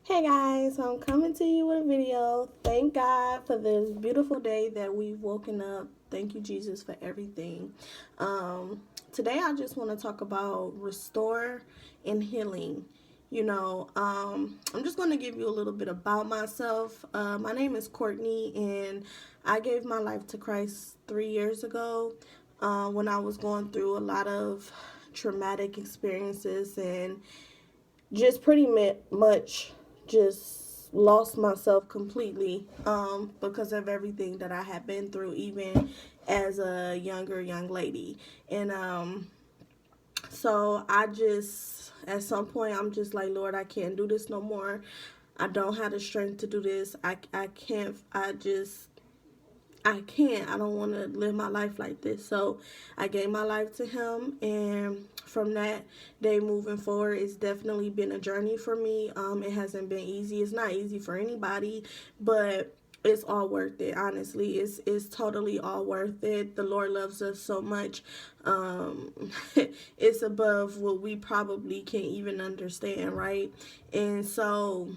Hey guys, so I'm coming to you with a video. Thank God for this beautiful day that we've woken up. Thank you, Jesus, for everything. Today I just want to talk about restore and healing. I'm just going to give you a little bit about myself. My name is Courtney, and I gave my life to Christ 3 years ago when I was going through a lot of traumatic experiences and just pretty much just lost myself completely because of everything that I had been through, even as a younger young lady. And so I just, at some point, I'm just like, Lord, I can't do this no more. I don't have the strength to do this. I can't, I can't. I don't want to live my life like this. So I gave my life to him, and from that day moving forward, it's definitely been a journey for me. It hasn't been easy. It's not easy for anybody, but it's all worth it. Honestly, it's totally all worth it. The Lord loves us so much. Um, it's above what we probably can even understand, right? And so,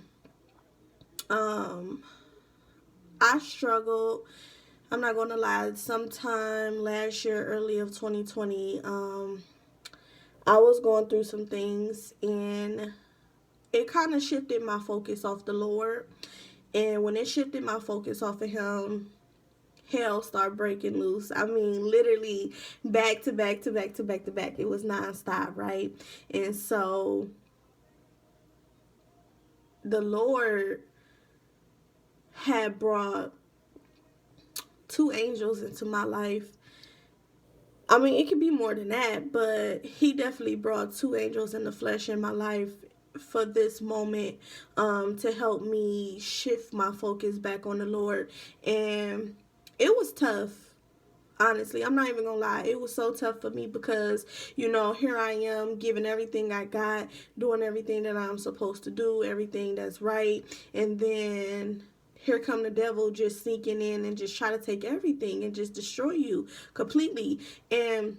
um, I struggled. I'm not gonna lie. Sometime last year, early of 2020, I was going through some things, and it kind of shifted my focus off the Lord. And when it shifted my focus off of Him, hell started breaking loose. I mean, literally back to back to back to back to back. It was nonstop, right? And so the Lord had brought two angels into my life. I mean, it could be more than that, but he definitely brought two angels in the flesh in my life for this moment, to help me shift my focus back on the Lord. And it was tough. Honestly, I'm not even gonna lie. It was so tough for me because, here I am giving everything I got, doing everything that I'm supposed to do, everything that's right. And then here come the devil just sneaking in and just try to take everything and just destroy you completely. And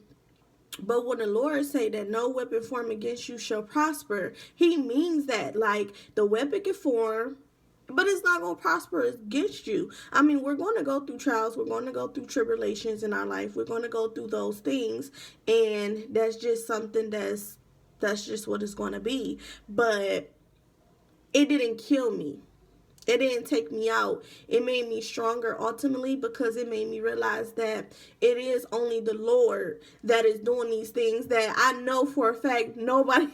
but when the Lord say that no weapon formed against you shall prosper, he means that. Like, the weapon can form, but it's not going to prosper against you. I mean, we're going to go through trials. We're going to go through tribulations in our life. We're going to go through those things. And that's just something that's just what it's going to be. But it didn't kill me. It didn't take me out. It made me stronger ultimately, because it made me realize that it is only the Lord that is doing these things that I know for a fact nobody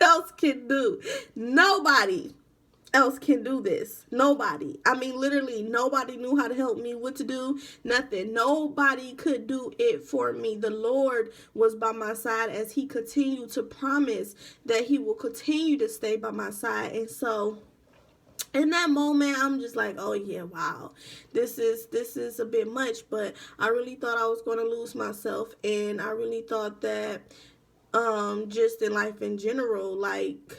else can do. Nobody else can do this. Nobody. I mean, literally, nobody knew how to help me, what to do, nothing. Nobody could do it for me. The Lord was by my side as He continued to promise that He will continue to stay by my side. And so, in that moment, I'm just like, oh yeah, wow, this is a bit much. But I really thought I was going to lose myself, and I really thought that just in life in general, like,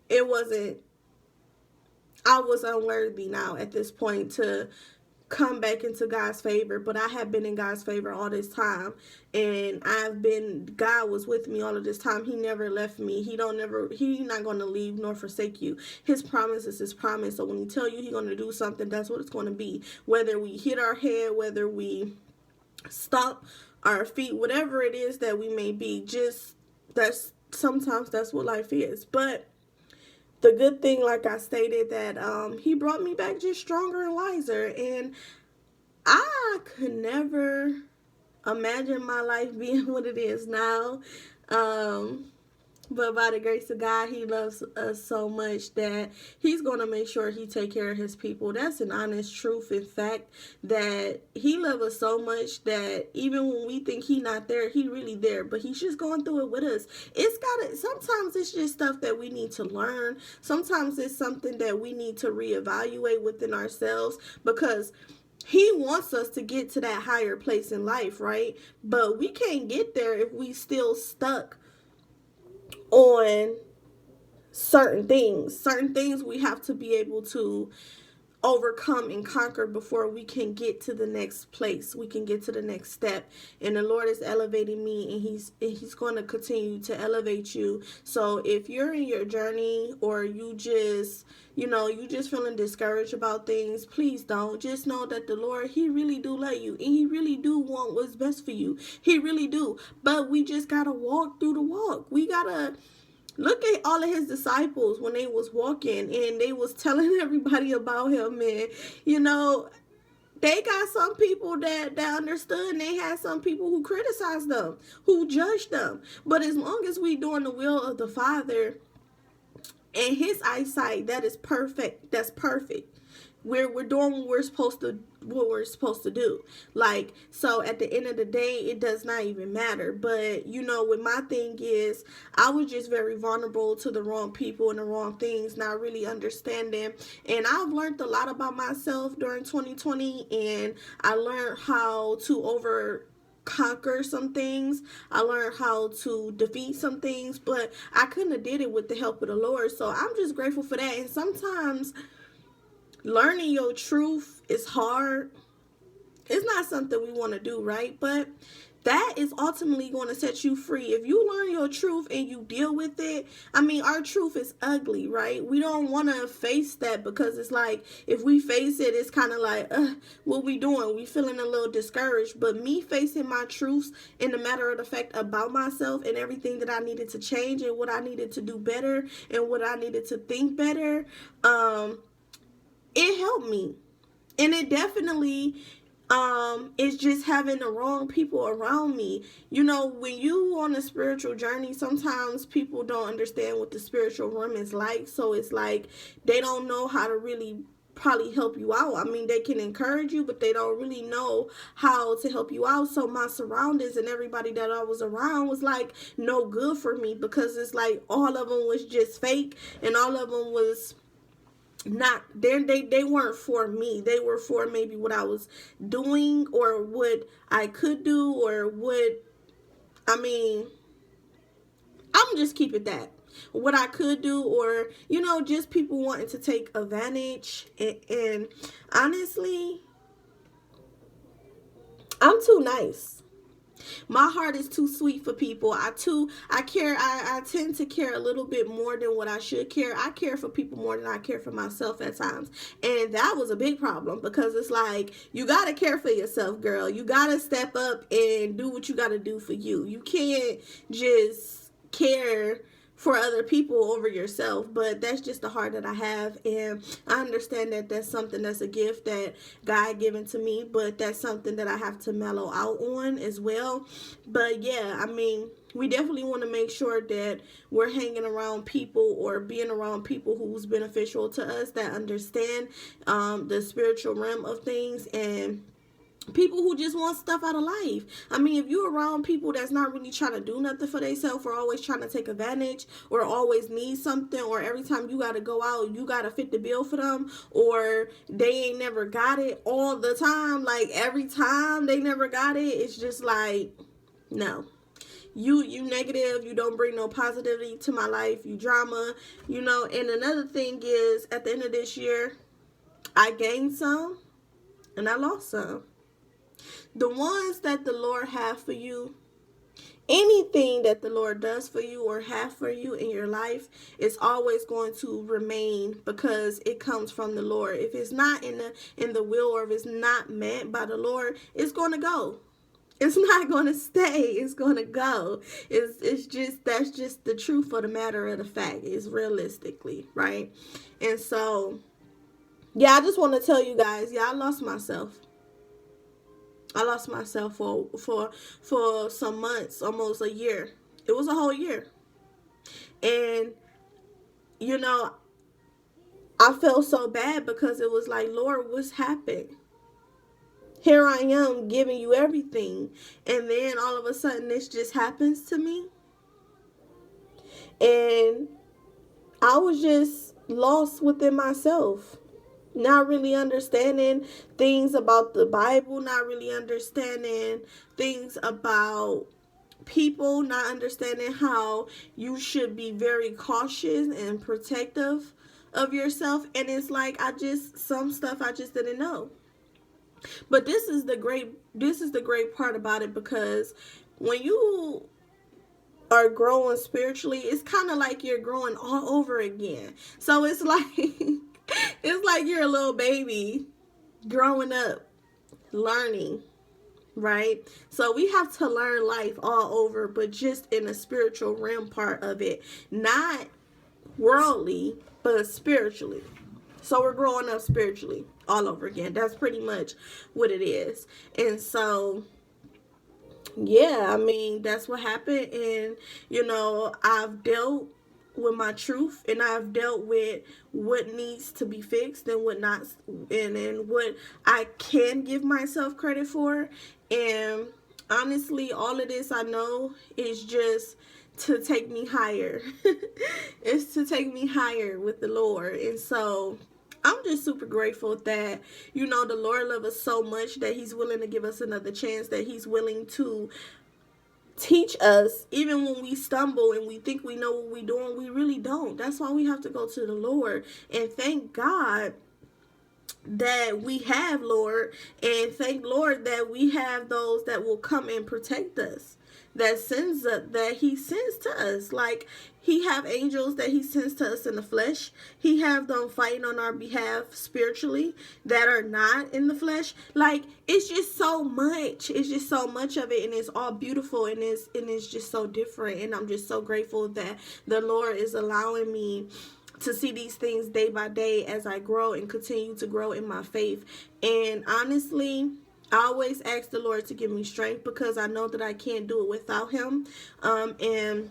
it wasn't, I was unworthy now at this point to come back into God's favor. But I have been in God's favor all this time, and God was with me all of this time. He never left me. He's not going to leave nor forsake you. His promise is His promise. So when He tell you He's going to do something, that's what it's going to be. Whether we hit our head, whether we stomp our feet, whatever it is that we may be, just sometimes that's what life is. But the good thing, like I stated, that He brought me back just stronger and wiser. And I could never imagine my life being what it is now. Um, but by the grace of God, He loves us so much that He's going to make sure He take care of His people. That's an honest truth. In fact, that He loves us so much that even when we think He not there, He really there. But He's just going through it with us. Sometimes it's just stuff that we need to learn. Sometimes it's something that we need to reevaluate within ourselves, because He wants us to get to that higher place in life, right? But we can't get there if we still stuck on certain things. Certain things we have to be able to overcome and conquer before we can get to the next place. We can get to the next step. And the Lord is elevating me, and he's going to continue to elevate you. So if you're in your journey, or you just feeling discouraged about things, please don't. Just know that the Lord, he really do love you, and he really do want what's best for you. He really do. But we just got to walk through the walk. We got to look at all of his disciples when they was walking and they was telling everybody about him. And they got some people that understood, and they had some people who criticized them, who judged them. But as long as we doing the will of the Father and his eyesight, that is perfect. That's perfect. We're doing what we're supposed to do. Like, so at the end of the day, it does not even matter. But what my thing is, I was just very vulnerable to the wrong people and the wrong things, not really understanding. And I've learned a lot about myself during 2020, and I learned how to conquer some things. I learned how to defeat some things, but I couldn't have did it with the help of the Lord. So I'm just grateful for that. And sometimes learning your truth is hard. It's not something we want to do, right? But that is ultimately going to set you free. If you learn your truth and you deal with it, our truth is ugly, right? We don't want to face that, because it's like, if we face it, it's kind of like, what we doing? We feeling a little discouraged. But me facing my truths, in the matter of the fact about myself and everything that I needed to change, and what I needed to do better, and what I needed to think better, it helped me. And it definitely is just having the wrong people around me. When you on a spiritual journey, sometimes people don't understand what the spiritual realm is like. So it's like they don't know how to really probably help you out. They can encourage you, but they don't really know how to help you out. So my surroundings and everybody that I was around was like no good for me, because it's like all of them was just fake, and all of them was not they weren't for me. They were for maybe what I was doing, or what I could do, or what I'm just keep it that what I could do, or just people wanting to take advantage. And honestly, I'm too nice. My heart is too sweet for people. I tend to care a little bit more than what I should care. I care for people more than I care for myself at times. And that was a big problem, because it's like, you got to care for yourself, girl. You got to step up and do what you got to do for you. You can't just care for other people over yourself. But that's just the heart that I have, and I understand that that's something that's a gift that God given to me, but that's something that I have to mellow out on as well. But yeah, we definitely want to make sure that we're hanging around people, or being around people who's beneficial to us, that understand the spiritual realm of things, and people who just want stuff out of life. If you're around people that's not really trying to do nothing for themselves, or always trying to take advantage, or always need something, or every time you got to go out, you got to fit the bill for them, or they ain't never got it all the time, like every time they never got it, it's just like, no. You negative. You don't bring no positivity to my life. You drama, And another thing is, at the end of this year, I gained some and I lost some. The ones that the Lord have for you, anything that the Lord does for you or have for you in your life, is always going to remain, because it comes from the Lord. If it's not in the will, or if it's not meant by the Lord, it's going to go. It's not going to stay. It's going to go. That's just the truth of the matter of the fact. Is realistically, right? And so, yeah, I just want to tell you guys, I lost myself. I lost myself for some months, almost a year. It was a whole year. And, I felt so bad, because it was like, Lord, what's happened? Here I am giving you everything, and then all of a sudden this just happens to me. And I was just lost within myself. Not really understanding things about the Bible, not really understanding things about people, not understanding how you should be very cautious and protective of yourself, and it's like some stuff I just didn't know. But this is the great part about it, because when you are growing spiritually, it's kind of like you're growing all over again. So it's like it's like you're a little baby growing up, learning, right? So we have to learn life all over, but just in a spiritual realm part of it, not worldly, but spiritually. So we're growing up spiritually all over again. That's pretty much what it is. And so, yeah, I mean, that's what happened. And, I've dealt with my truth, and I've dealt with what needs to be fixed and what not, and what I can give myself credit for. And honestly, all of this I know is just to take me higher. It's to take me higher with the Lord. And so I'm just super grateful that, the Lord loves us so much that he's willing to give us another chance, that he's willing to teach us even when we stumble and we think we know what we're doing. We really don't. That's why we have to go to the Lord. And thank God that we have Lord, and thank Lord that we have those that will come and protect us, that he sends to us. Like, he have angels that he sends to us in the flesh. He have them fighting on our behalf spiritually that are not in the flesh. Like, it's just so much. It's just so much of it, and it's all beautiful, and it's just so different. And I'm just so grateful that the Lord is allowing me to see these things day by day as I grow and continue to grow in my faith. And honestly, I always ask the Lord to give me strength, because I know that I can't do it without him. And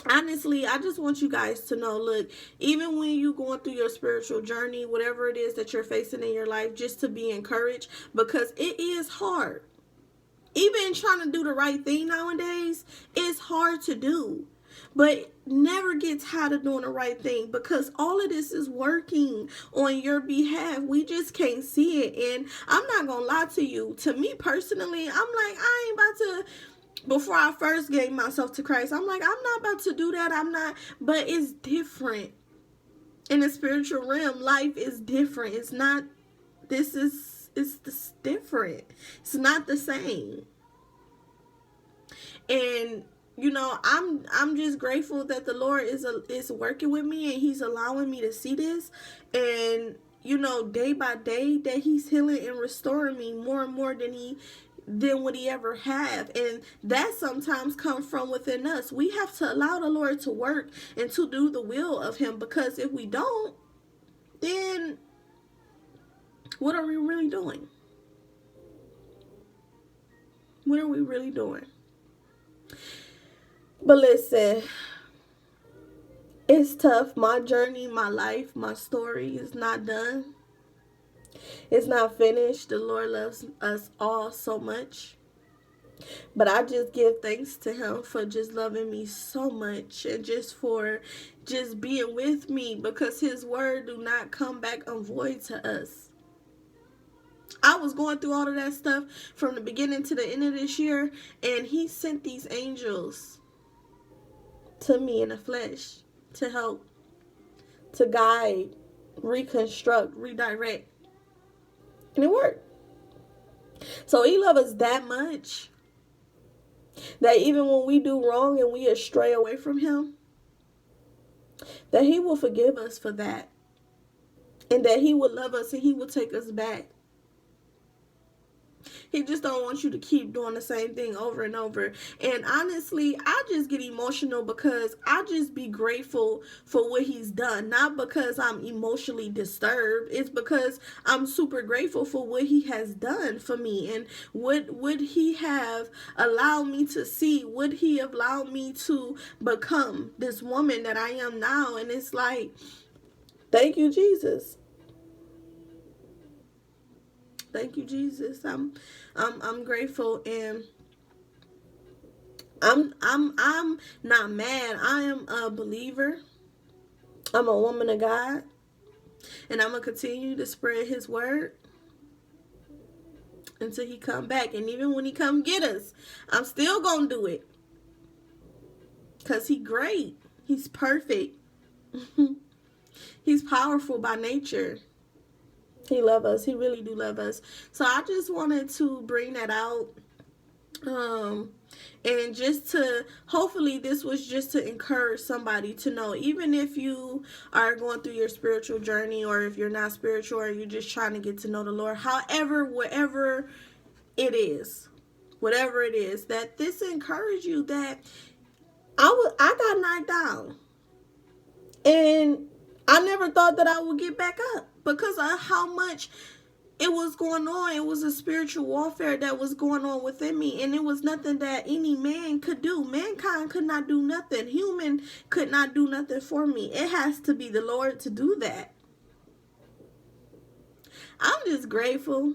honestly, I just want you guys to know, look, even when you're going through your spiritual journey, whatever it is that you're facing in your life, just to be encouraged, because it is hard. Even trying to do the right thing nowadays is hard to do. But never get tired of doing the right thing, because all of this is working on your behalf. We just can't see it. And I'm not going to lie to you. To me personally, I'm like, I ain't about to, before I first gave myself to Christ, I'm like, I'm not about to do that. I'm not. But it's different. In the spiritual realm, life is different. It's not, it's different. It's not the same. And I'm just grateful that the Lord is working with me, and he's allowing me to see this. And day by day, that he's healing and restoring me more and more than what he ever have. And that sometimes comes from within us. We have to allow the Lord to work and to do the will of him, because if we don't, then what are we really doing? What are we really doing? But listen, it's tough. My journey, my life, my story is not done. It's not finished. The Lord loves us all so much. But I just give thanks to him for just loving me so much, and just for just being with me, because his word do not come back unvoid to us. I was going through all of that stuff from the beginning to the end of this year, and he sent these angels to me in the flesh to help, to guide, reconstruct, redirect. And it worked. So he loves us that much that even when we do wrong and we astray away from him, that he will forgive us for that. And that he will love us and he will take us back. He just don't want you to keep doing the same thing over and over. And honestly, I just get emotional because I just be grateful for what he's done. Not because I'm emotionally disturbed. It's because I'm super grateful for what he has done for me. And what would he have allowed me to see? Would he have allowed me to become this woman that I am now? And it's like, thank you, Jesus. Thank you, Jesus. I'm grateful, and I'm not mad. I am a believer. I'm a woman of God, and I'm gonna continue to spread his word until he come back. And even when he come get us, I'm still gonna do it, because he great. He's perfect. He's powerful by nature. He love us. He really do love us. So I just wanted to bring that out. And just to, hopefully this was just to encourage somebody to know, even if you are going through your spiritual journey, or if you're not spiritual, or you're just trying to get to know the Lord, however, whatever it is, that this encourage you that I got knocked down, and I never thought that I would get back up because of how much it was going on. It was a spiritual warfare that was going on within me, and it was nothing that any man could do. Mankind could not do nothing. Human could not do nothing for me. It has to be the Lord to do that. I'm just grateful.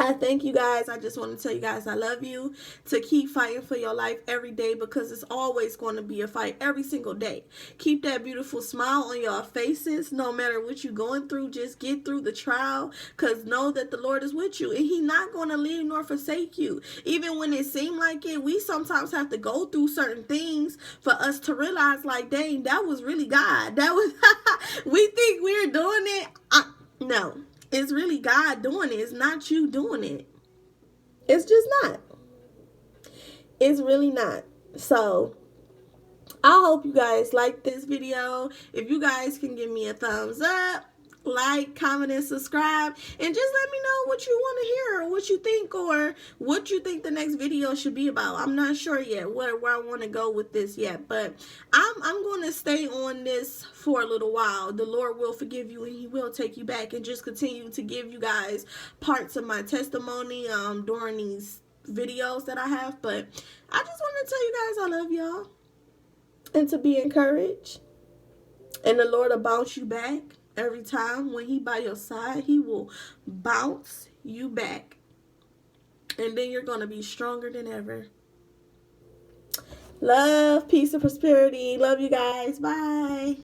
I thank you guys. I just want to tell you guys I love you, to keep fighting for your life every day, because it's always going to be a fight every single day. Keep that beautiful smile on your faces no matter what you're going through. Just get through the trial, because know that the Lord is with you, and He's not going to leave nor forsake you. Even when it seemed like it, we sometimes have to go through certain things for us to realize, like, dang, that was really God. That was we think we're doing it. No. It's really God doing it. It's not you doing it. It's just not. It's really not. So, I hope you guys like this video. If you guys can give me a thumbs up, like, comment, and subscribe, and just let me know what you want to hear, or what you think, or what you think the next video should be about. I'm not sure yet where I want to go with this yet, but I'm going to stay on this for a little while. The Lord will forgive you, and He will take you back, and just continue to give you guys parts of my testimony during these videos that I have. But I just want to tell you guys I love y'all, and to be encouraged, and the Lord will bounce you back. Every time when He by your side, He will bounce you back. And then you're going to be stronger than ever. Love, peace, and prosperity. Love you guys. Bye.